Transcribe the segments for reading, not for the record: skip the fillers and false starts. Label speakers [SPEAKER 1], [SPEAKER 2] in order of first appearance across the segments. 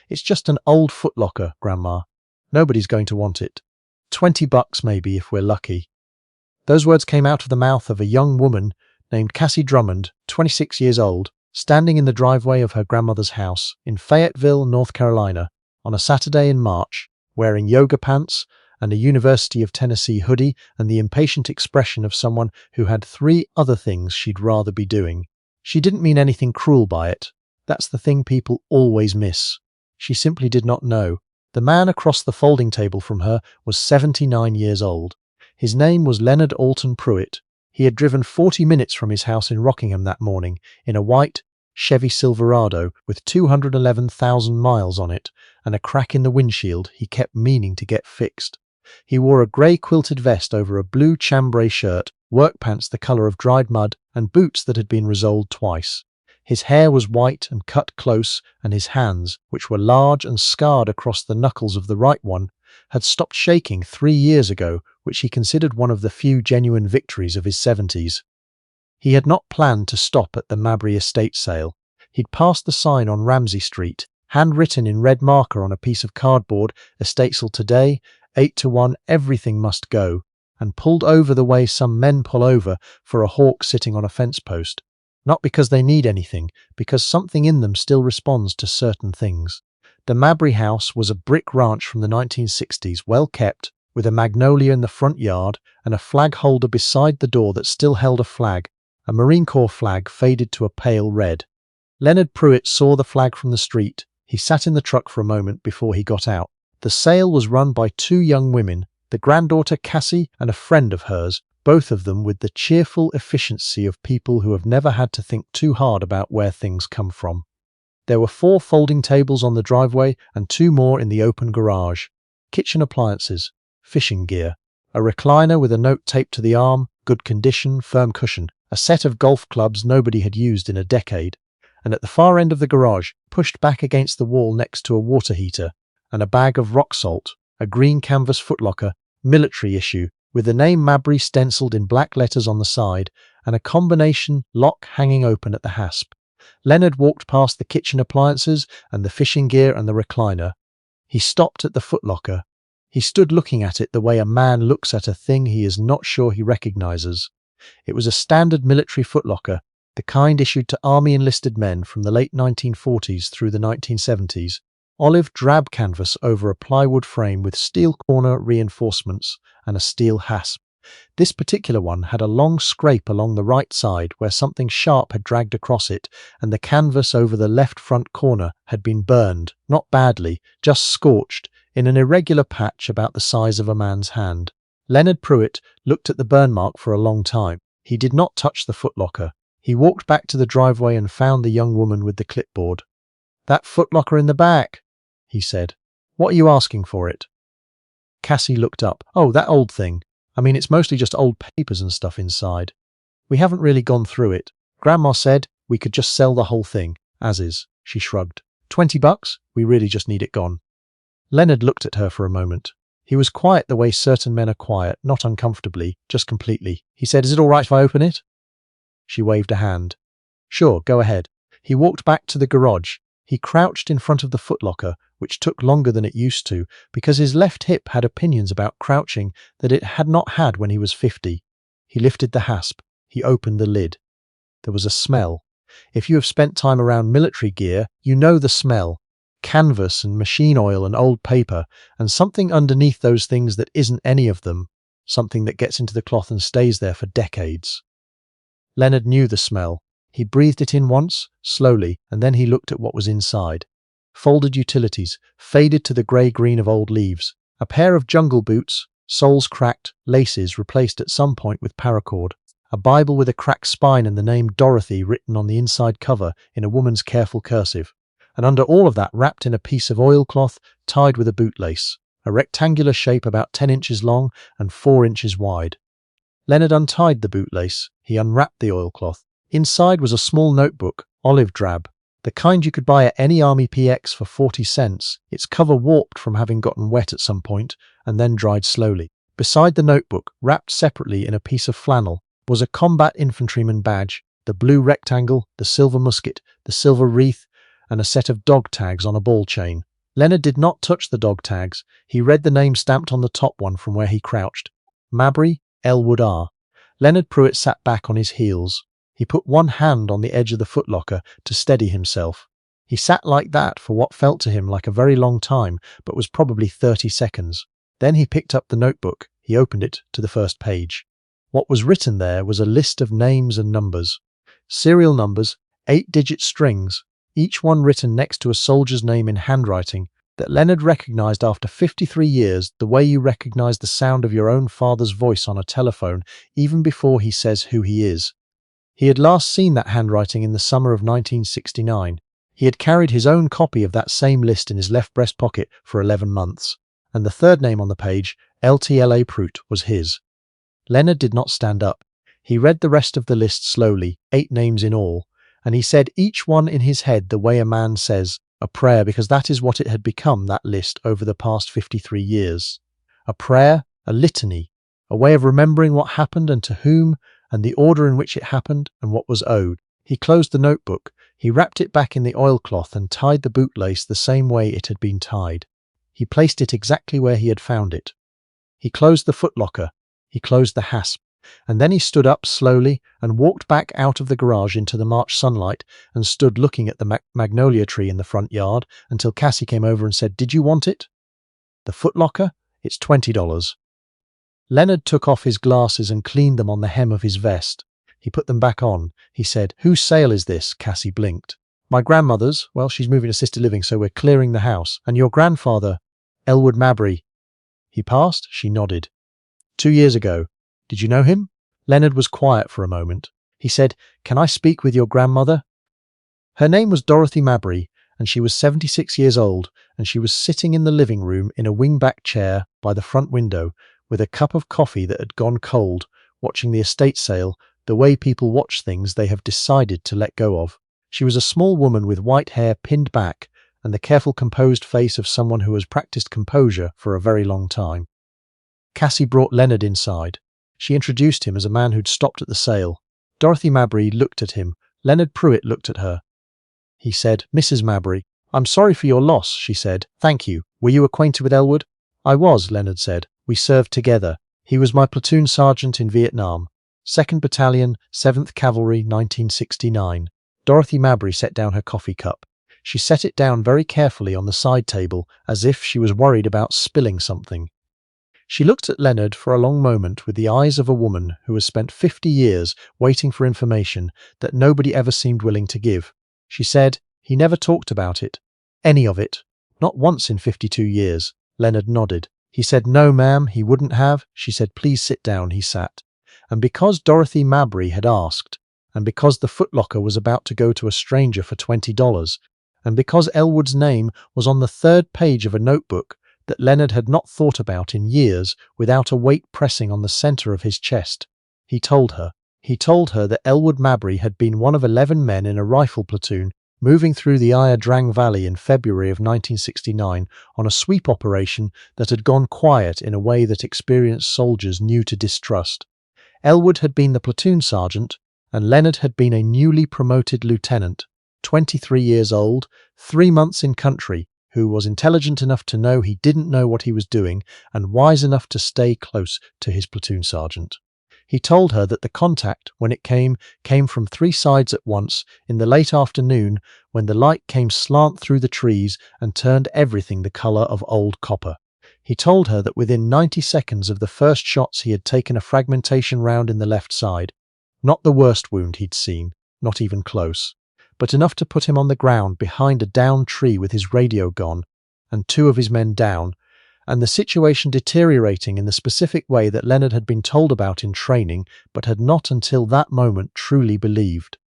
[SPEAKER 1] It's just an old footlocker, Grandma. Nobody's going to want it. $20 maybe if we're lucky." Those words came out of the mouth of a young woman named Cassie Drummond, 26 years old, standing in the driveway of her grandmother's house in Fayetteville, North Carolina, on a Saturday in March, wearing yoga pants and a University of Tennessee hoodie and the impatient expression of someone who had 3 other things she'd rather be doing. She didn't mean anything cruel by it. That's the thing people always miss. She simply did not know. The man across the folding table from her was 79 years old. His name was Leonard Alton Pruitt. He had driven 40 minutes from his house in Rockingham that morning in a white Chevy Silverado with 211,000 miles on it and a crack in the windshield he kept meaning to get fixed. He wore a grey quilted vest over a blue chambray shirt, work pants the colour of dried mud, and boots that had been resoled twice. His hair was white and cut close, and his hands, which were large and scarred across the knuckles of the right one, had stopped shaking 3 years ago, which he considered one of the few genuine victories of his 70s. He had not planned to stop at the Mabry estate sale. He'd passed the sign on Ramsey Street, handwritten in red marker on a piece of cardboard, "Estate sale today, 8 to 1, everything must go," and pulled over the way some men pull over for a hawk sitting on a fence post. Not because they need anything, because something in them still responds to certain things. The Mabry house was a brick ranch from the 1960s, well kept, with a magnolia in the front yard and a flag holder beside the door that still held a flag, a Marine Corps flag faded to a pale red. Leonard Pruitt saw the flag from the street. He sat in the truck for a moment before he got out. The sale was run by 2 young women, the granddaughter Cassie and a friend of hers, both of them with the cheerful efficiency of people who have never had to think too hard about where things come from. There were 4 folding tables on the driveway and 2 more in the open garage. Kitchen appliances, fishing gear, a recliner with a note taped to the arm, good condition, firm cushion, a set of golf clubs nobody had used in a decade, and at the far end of the garage, pushed back against the wall next to a water heater, and a bag of rock salt, a green canvas footlocker, military issue, with the name Mabry stenciled in black letters on the side, and a combination lock hanging open at the hasp. Leonard walked past the kitchen appliances and the fishing gear and the recliner. He stopped at the footlocker. He stood looking at it the way a man looks at a thing he is not sure he recognizes. It was a standard military footlocker, the kind issued to Army enlisted men from the late 1940s through the 1970s. Olive drab canvas over a plywood frame with steel corner reinforcements and a steel hasp. This particular one had a long scrape along the right side where something sharp had dragged across it, and the canvas over the left front corner had been burned, not badly, just scorched, in an irregular patch about the size of a man's hand. Leonard Pruitt looked at the burn mark for a long time. He did not touch the footlocker. He walked back to the driveway and found the young woman with the clipboard. "That footlocker in the back," he said. "What are you asking for it?" Cassie looked up. "Oh, that old thing. I mean, it's mostly just old papers and stuff inside. We haven't really gone through it. Grandma said we could just sell the whole thing, as is." She shrugged. $20? We really just need it gone." Leonard looked at her for a moment. He was quiet the way certain men are quiet, not uncomfortably, just completely. He said, "Is it all right if I open it?" She waved a hand. "Sure, go ahead." He walked back to the garage. He crouched in front of the footlocker, which took longer than it used to, because his left hip had opinions about crouching that it had not had when he was 50. He lifted the hasp. He opened the lid. There was a smell. If you have spent time around military gear, you know the smell. Canvas and machine oil and old paper, and something underneath those things that isn't any of them, something that gets into the cloth and stays there for decades. Leonard knew the smell. He breathed it in once, slowly, and then he looked at what was inside. Folded utilities, faded to the grey-green of old leaves. A pair of jungle boots, soles cracked, laces replaced at some point with paracord. A Bible with a cracked spine and the name Dorothy written on the inside cover in a woman's careful cursive. And under all of that, wrapped in a piece of oilcloth, tied with a bootlace. A rectangular shape about 10 inches long and 4 inches wide. Leonard untied the bootlace. He unwrapped the oilcloth. Inside was a small notebook, olive drab, the kind you could buy at any Army PX for 40 cents, its cover warped from having gotten wet at some point and then dried slowly. Beside the notebook, wrapped separately in a piece of flannel, was a combat infantryman badge, the blue rectangle, the silver musket, the silver wreath, and a set of dog tags on a ball chain. Leonard did not touch the dog tags. He read the name stamped on the top one from where he crouched. Mabry, Elwood R. Leonard Pruitt sat back on his heels. He put one hand on the edge of the footlocker to steady himself. He sat like that for what felt to him like a very long time, but was probably 30 seconds. Then he picked up the notebook. He opened it to the first page. What was written there was a list of names and numbers. Serial numbers, 8-digit strings, each one written next to a soldier's name in handwriting that Leonard recognized after 53 years, the way you recognize the sound of your own father's voice on a telephone even before he says who he is. He had last seen that handwriting in the summer of 1969. He had carried his own copy of that same list in his left breast pocket for 11 months, and the third name on the page, LTLA Pruitt, was his. Leonard did not stand up. He read the rest of the list slowly, 8 names in all, and he said each one in his head the way a man says a prayer, because that is what it had become, that list, over the past 53 years. A prayer, a litany, a way of remembering what happened and to whom, and the order in which it happened and what was owed. He closed the notebook. He wrapped it back in the oilcloth and tied the bootlace the same way it had been tied. He placed it exactly where he had found it. He closed the footlocker. He closed the hasp. And then he stood up slowly and walked back out of the garage into the March sunlight and stood looking at the magnolia tree in the front yard until Cassie came over and said, "Did you want it?" "The footlocker? It's $20. Leonard took off his glasses and cleaned them on the hem of his vest. He put them back on. He said, "Whose sale is this?" Cassie blinked. "My grandmother's. Well, she's moving to assisted living, so we're clearing the house. And your grandfather, Elwood Mabry." "He passed?" She nodded. 2 years ago. "Did you know him?" Leonard was quiet for a moment. He said, "Can I speak with your grandmother?" Her name was Dorothy Mabry, and she was 76 years old, and she was sitting in the living room in a wing-back chair by the front window with a cup of coffee that had gone cold, watching the estate sale the way people watch things they have decided to let go of. She was a small woman with white hair pinned back and the careful, composed face of someone who has practiced composure for a very long time. Cassie brought Leonard inside. She introduced him as a man who'd stopped at the sale. Dorothy Mabry looked at him. Leonard Pruitt looked at her. He said, "Mrs. Mabry." "I'm sorry for your loss," she said. "Thank you. Were you acquainted with Elwood?" "I was," Leonard said. "We served together. He was my platoon sergeant in Vietnam. 2nd Battalion, 7th Cavalry, 1969. Dorothy Mabry set down her coffee cup. She set it down very carefully on the side table, as if she was worried about spilling something. She looked at Leonard for a long moment with the eyes of a woman who has spent 50 years waiting for information that nobody ever seemed willing to give. She said, "He never talked about it. Any of it. Not once in 52 years. Leonard nodded. He said, "No, ma'am, he wouldn't have." She said, "Please sit down." He sat. And because Dorothy Mabry had asked, and because the footlocker was about to go to a stranger for $20, and because Elwood's name was on the 3rd page of a notebook that Leonard had not thought about in years without a weight pressing on the center of his chest, he told her. He told her that Elwood Mabry had been one of 11 men in a rifle platoon moving through the Ia Drang Valley in February of 1969 on a sweep operation that had gone quiet in a way that experienced soldiers knew to distrust. Elwood had been the platoon sergeant, and Leonard had been a newly promoted lieutenant, 23 years old, 3 months in country, who was intelligent enough to know he didn't know what he was doing and wise enough to stay close to his platoon sergeant. He told her that the contact, when it came from 3 sides at once in the late afternoon when the light came slant through the trees and turned everything the color of old copper. He told her that within 90 seconds of the first shots he had taken a fragmentation round in the left side. Not the worst wound he'd seen, not even close, but enough to put him on the ground behind a downed tree with his radio gone, and 2 of his men down, and the situation deteriorating in the specific way that Leonard had been told about in training, but had not until that moment truly believed.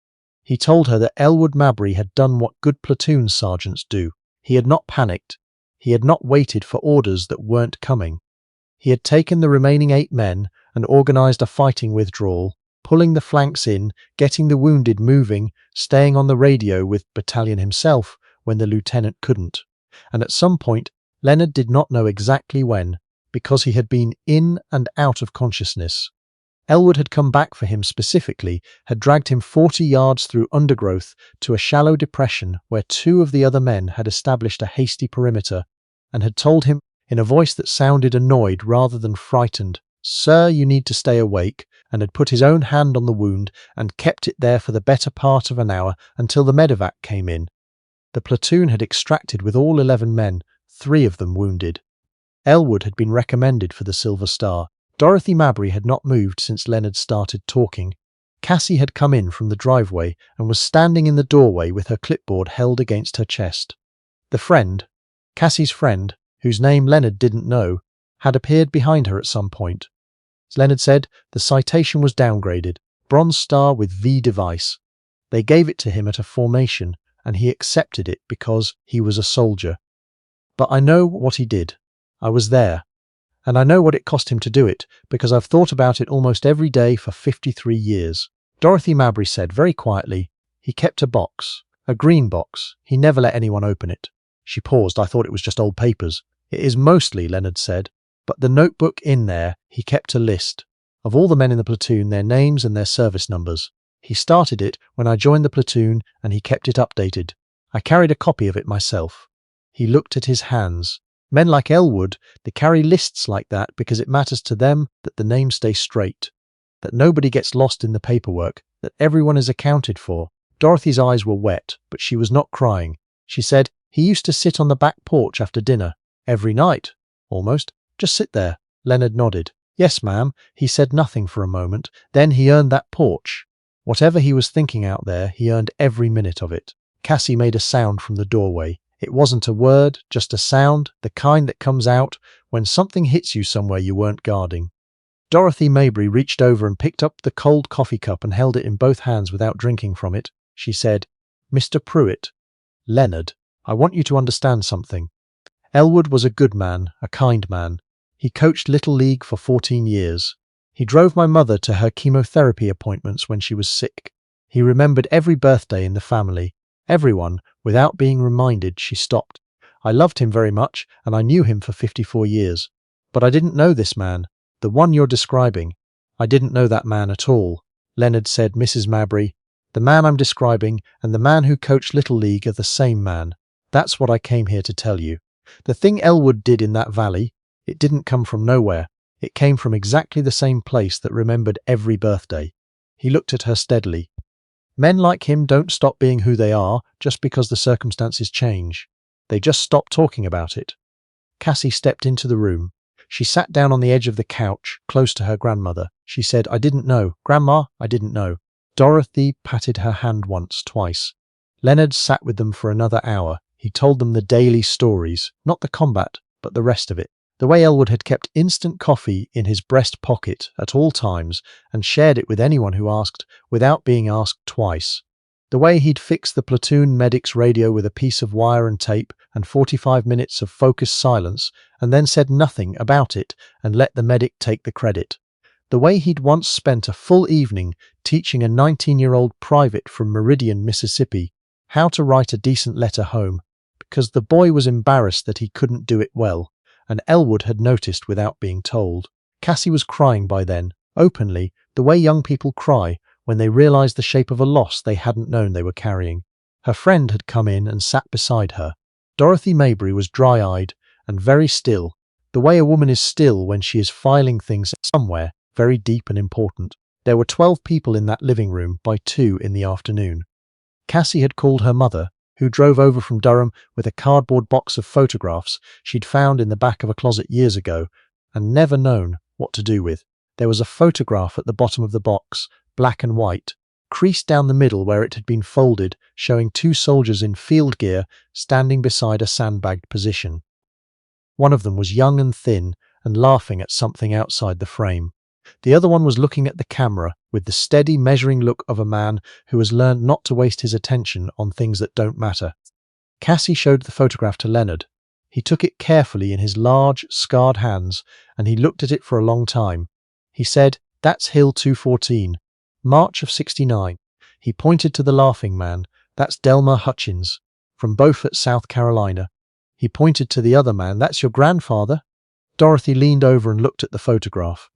[SPEAKER 1] He told her that Elwood Mabry had done what good platoon sergeants do. He had not panicked. He had not waited for orders that weren't coming. He had taken the remaining 8 men and organized a fighting withdrawal, pulling the flanks in, getting the wounded moving, staying on the radio with battalion himself when the lieutenant couldn't. And at some point, Leonard did not know exactly when, because he had been in and out of consciousness. Elwood had come back for him specifically, had dragged him 40 yards through undergrowth to a shallow depression where 2 of the other men had established a hasty perimeter, and had told him, in a voice that sounded annoyed rather than frightened, "Sir, you need to stay awake," and had put his own hand on the wound and kept it there for the better part of an hour until the medevac came in. The platoon had extracted with all 11 men, 3 of them wounded. Elwood had been recommended for the Silver Star. Dorothy Mabry had not moved since Leonard started talking. Cassie had come in from the driveway and was standing in the doorway with her clipboard held against her chest. The friend, Cassie's friend, whose name Leonard didn't know, had appeared behind her at some point. As Leonard said, the citation was downgraded, Bronze Star with V device. They gave it to him at a formation, and he accepted it because he was a soldier. But I know what he did. I was there. And I know what it cost him to do it, because I've thought about it almost every day for 53 years. Dorothy Mabry said very quietly, "He kept a box, a green box. He never let anyone open it." She paused. "I thought it was just old papers." "It is mostly," Leonard said. "But the notebook in there, he kept a list of all the men in the platoon, their names and their service numbers. He started it when I joined the platoon and he kept it updated. I carried a copy of it myself." He looked at his hands. Men like Elwood, they carry lists like that because it matters to them that the names stay straight, that nobody gets lost in the paperwork, that everyone is accounted for. Dorothy's eyes were wet, but she was not crying. She said, "He used to sit on the back porch after dinner. Every night, almost. Just sit there." Leonard nodded. "Yes, ma'am." He said nothing for a moment. Then he earned that porch. Whatever he was thinking out there, he earned every minute of it. Cassie made a sound from the doorway. It wasn't a word, just a sound, the kind that comes out when something hits you somewhere you weren't guarding. Dorothy Mabry reached over and picked up the cold coffee cup and held it in both hands without drinking from it. She said, "Mr. Pruitt, Leonard, I want you to understand something. Elwood was a good man, a kind man. He coached Little League for 14 years. He drove my mother to her chemotherapy appointments when she was sick. He remembered every birthday in the family. Everyone, without being reminded." She stopped. "I loved him very much, and I knew him for 54 years. But I didn't know this man, the one you're describing. I didn't know that man at all." Leonard said, "Mrs. Mabry, the man I'm describing and the man who coached Little League are the same man. That's what I came here to tell you. The thing Elwood did in that valley, it didn't come from nowhere. It came from exactly the same place that remembered every birthday." He looked at her steadily. "Men like him don't stop being who they are just because the circumstances change. They just stop talking about it." Cassie stepped into the room. She sat down on the edge of the couch, close to her grandmother. She said, "I didn't know. Grandma, I didn't know." Dorothy patted her hand once, twice. Leonard sat with them for another hour. He told them the daily stories, not the combat, but the rest of it. The way Elwood had kept instant coffee in his breast pocket at all times and shared it with anyone who asked without being asked twice. The way he'd fixed the platoon medic's radio with a piece of wire and tape and 45 minutes of focused silence and then said nothing about it and let the medic take the credit. The way he'd once spent a full evening teaching a 19-year-old private from Meridian, Mississippi, how to write a decent letter home, because the boy was embarrassed that he couldn't do it well, and Elwood had noticed without being told. Cassie was crying by then, openly, the way young people cry when they realize the shape of a loss they hadn't known they were carrying. Her friend had come in and sat beside her. Dorothy Mabry was dry-eyed and very still, the way a woman is still when she is filing things somewhere very deep and important. There were 12 people in that living room by 2 in the afternoon. Cassie had called her mother, who drove over from Durham with a cardboard box of photographs she'd found in the back of a closet years ago and never known what to do with. There was a photograph at the bottom of the box, black and white, creased down the middle where it had been folded, showing 2 soldiers in field gear standing beside a sandbagged position. One of them was young and thin and laughing at something outside the frame. The other one was looking at the camera with the steady, measuring look of a man who has learned not to waste his attention on things that don't matter. Cassie showed the photograph to Leonard. He took it carefully in his large, scarred hands, and he looked at it for a long time. He said, "That's Hill 214, March of '69. He pointed to the laughing man. "That's Delmer Hutchins, from Beaufort, South Carolina." He pointed to the other man. "That's your grandfather." Dorothy leaned over and looked at the photograph.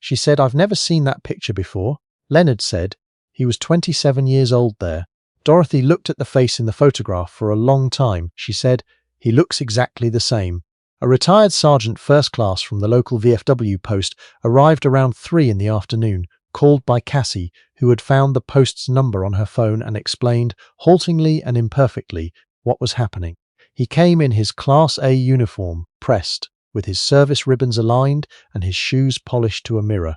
[SPEAKER 1] She said, "I've never seen that picture before." Leonard said, "He was 27 years old there." Dorothy looked at the face in the photograph for a long time. She said, "He looks exactly the same." A retired sergeant first class from the local VFW post arrived around 3 in the afternoon, called by Cassie, who had found the post's number on her phone, and explained, haltingly and imperfectly, what was happening. He came in his Class A uniform, pressed, with his service ribbons aligned and his shoes polished to a mirror.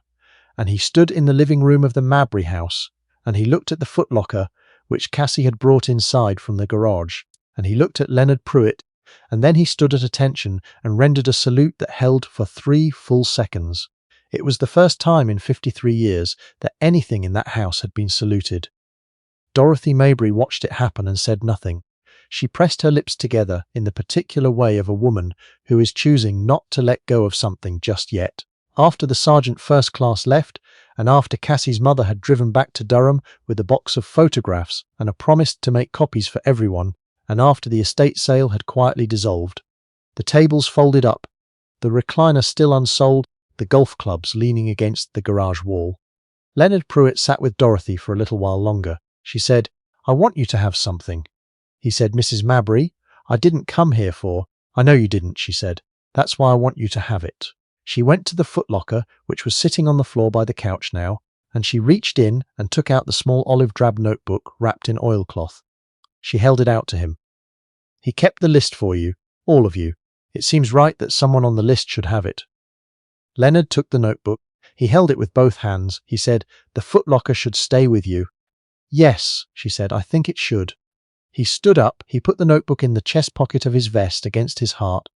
[SPEAKER 1] And he stood in the living room of the Mabry house, and he looked at the Footlocker, which Cassie had brought inside from the garage, and he looked at Leonard Pruitt, and then he stood at attention and rendered a salute that held for 3 full seconds. It was the first time in 53 years that anything in that house had been saluted. Dorothy Mabry watched it happen and said nothing. She pressed her lips together in the particular way of a woman who is choosing not to let go of something just yet. After the sergeant first class left, and after Cassie's mother had driven back to Durham with a box of photographs and a promise to make copies for everyone, and after the estate sale had quietly dissolved, the tables folded up, the recliner still unsold, the golf clubs leaning against the garage wall, Leonard Pruitt sat with Dorothy for a little while longer. She said, "I want you to have something." He said, "Mrs. Mabry, I didn't come here for—" "I know you didn't," she said. "That's why I want you to have it." She went to the Footlocker, which was sitting on the floor by the couch now, and she reached in and took out the small olive drab notebook wrapped in oilcloth. She held it out to him. "He kept the list for you, all of you. It seems right that someone on the list should have it." Leonard took the notebook. He held it with both hands. He said, "The Footlocker should stay with you." "Yes," she said, "I think it should." He stood up. He put the notebook in the chest pocket of his vest against his heart,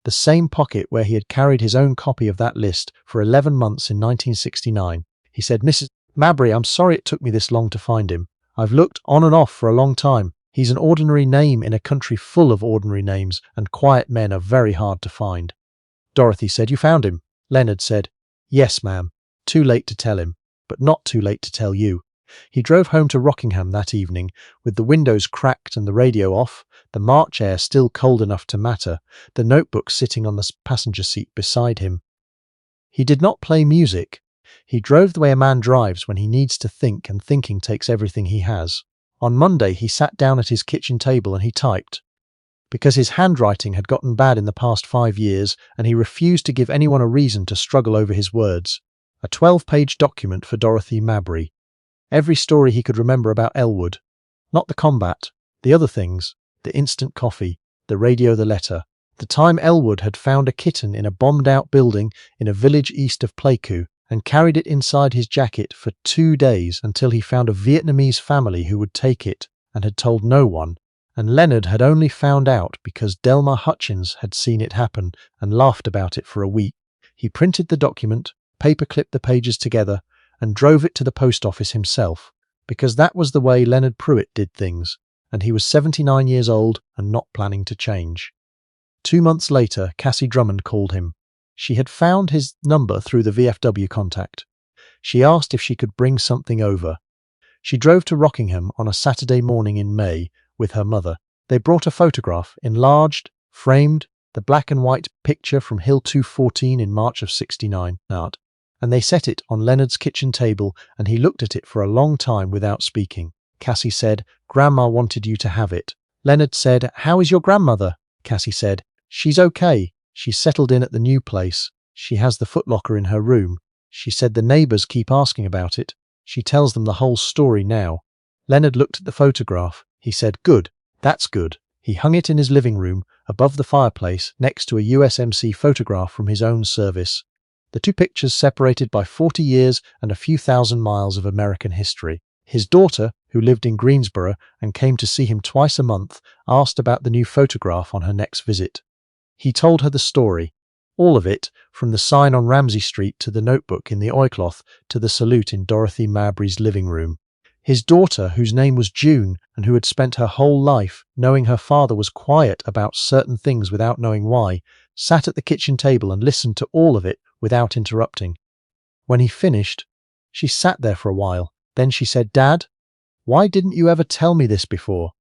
[SPEAKER 1] the same pocket where he had carried his own copy of that list for 11 months in 1969. He said, "Mrs. Mabry, I'm sorry it took me this long to find him. I've looked on and off for a long time. He's an ordinary name in a country full of ordinary names, and quiet men are very hard to find." Dorothy said, "You found him?" Leonard said, "Yes, ma'am. Too late to tell him, but not too late to tell you." He drove home to Rockingham that evening, with the windows cracked and the radio off, the March air still cold enough to matter, the notebook sitting on the passenger seat beside him. He did not play music. He drove the way a man drives when he needs to think, and thinking takes everything he has. On Monday he sat down at his kitchen table and he typed. Because his handwriting had gotten bad in the past 5 years, and he refused to give anyone a reason to struggle over his words. A 12-page document for Dorothy Mabry. Every story he could remember about Elwood. Not the combat, the other things, the instant coffee, the radio, the letter. The time Elwood had found a kitten in a bombed-out building in a village east of Pleiku and carried it inside his jacket for 2 days until he found a Vietnamese family who would take it and had told no one. And Leonard had only found out because Delmar Hutchins had seen it happen and laughed about it for a week. He printed the document, paper-clipped the pages together, and drove it to the post office himself, because that was the way Leonard Pruitt did things, and he was 79 years old and not planning to change. 2 months later, Cassie Drummond called him. She had found his number through the VFW contact. She asked if she could bring something over. She drove to Rockingham on a Saturday morning in May with her mother. They brought a photograph, enlarged, framed, the black and white picture from Hill 214 in March of '69 art, and they set it on Leonard's kitchen table, and he looked at it for a long time without speaking. Cassie said, "Grandma wanted you to have it." Leonard said, "How is your grandmother?" Cassie said, "She's okay. She's settled in at the new place. She has the Footlocker in her room. She said the neighbours keep asking about it. She tells them the whole story now." Leonard looked at the photograph. He said, "Good, that's good." He hung it in his living room, above the fireplace, next to a USMC photograph from his own service. The two pictures separated by 40 years and a few thousand miles of American history. His daughter, who lived in Greensboro and came to see him twice a month, asked about the new photograph on her next visit. He told her the story, all of it, from the sign on Ramsey Street to the notebook in the oilcloth to the salute in Dorothy Mabry's living room. His daughter, whose name was June and who had spent her whole life knowing her father was quiet about certain things without knowing why, sat at the kitchen table and listened to all of it without interrupting. When he finished, she sat there for a while. Then she said, "Dad, why didn't you ever tell me this before?"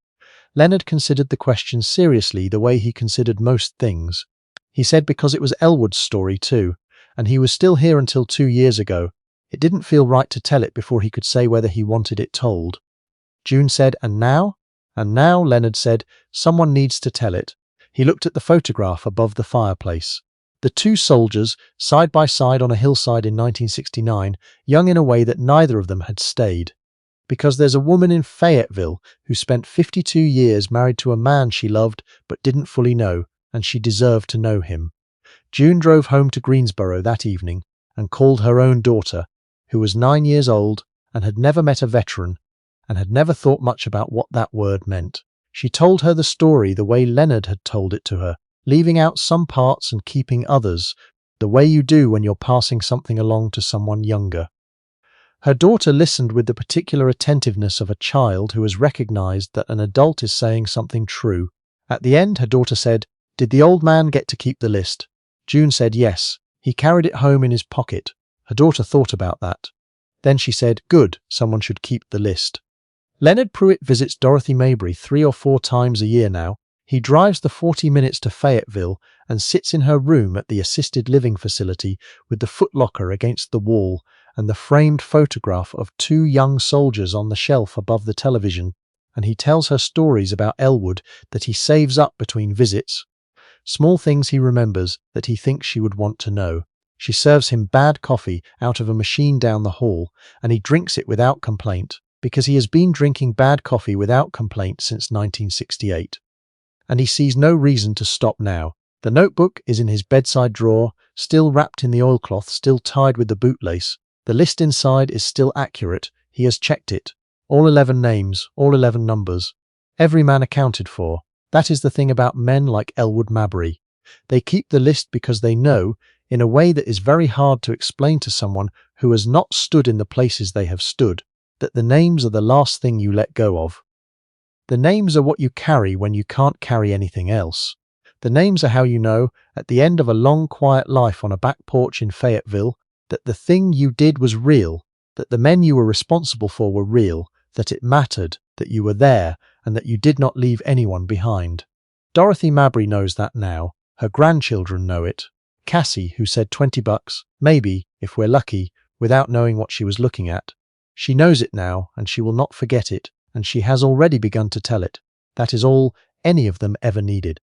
[SPEAKER 1] Leonard considered the question seriously, the way he considered most things. He said because it was Elwood's story too, and he was still here until 2 years ago. It didn't feel right to tell it before he could say whether he wanted it told. June said, "And now?" "And now," Leonard said, "someone needs to tell it." He looked at the photograph above the fireplace. The two soldiers, side by side on a hillside in 1969, young in a way that neither of them had stayed. Because there's a woman in Fayetteville who spent 52 years married to a man she loved but didn't fully know, and she deserved to know him. June drove home to Greensboro that evening and called her own daughter, who was 9 years old and had never met a veteran and had never thought much about what that word meant. She told her the story the way Leonard had told it to her, leaving out some parts and keeping others, the way you do when you're passing something along to someone younger. Her daughter listened with the particular attentiveness of a child who has recognized that an adult is saying something true. At the end, her daughter said, "Did the old man get to keep the list?" June said yes. He carried it home in his pocket. Her daughter thought about that. Then she said, "Good, someone should keep the list." Leonard Pruitt visits Dorothy Mabry 3 or 4 times a year now. He drives the 40 minutes to Fayetteville and sits in her room at the assisted living facility with the Footlocker against the wall and the framed photograph of 2 young soldiers on the shelf above the television, and he tells her stories about Elwood that he saves up between visits. Small things he remembers that he thinks she would want to know. She serves him bad coffee out of a machine down the hall, and he drinks it without complaint, because he has been drinking bad coffee without complaint since 1968. And he sees no reason to stop now. The notebook is in his bedside drawer, still wrapped in the oilcloth, still tied with the bootlace. The list inside is still accurate. He has checked it. All 11 names, all 11 numbers. Every man accounted for. That is the thing about men like Elwood Mabry. They keep the list because they know, in a way that is very hard to explain to someone who has not stood in the places they have stood, that the names are the last thing you let go of. The names are what you carry when you can't carry anything else. The names are how you know, at the end of a long quiet life on a back porch in Fayetteville, that the thing you did was real, that the men you were responsible for were real, that it mattered, that you were there, and that you did not leave anyone behind. Dorothy Mabry knows that now. Her grandchildren know it. Cassie, who said $20, maybe, if we're lucky, without knowing what she was looking at. She knows it now, and she will not forget it, and she has already begun to tell it. That is all any of them ever needed.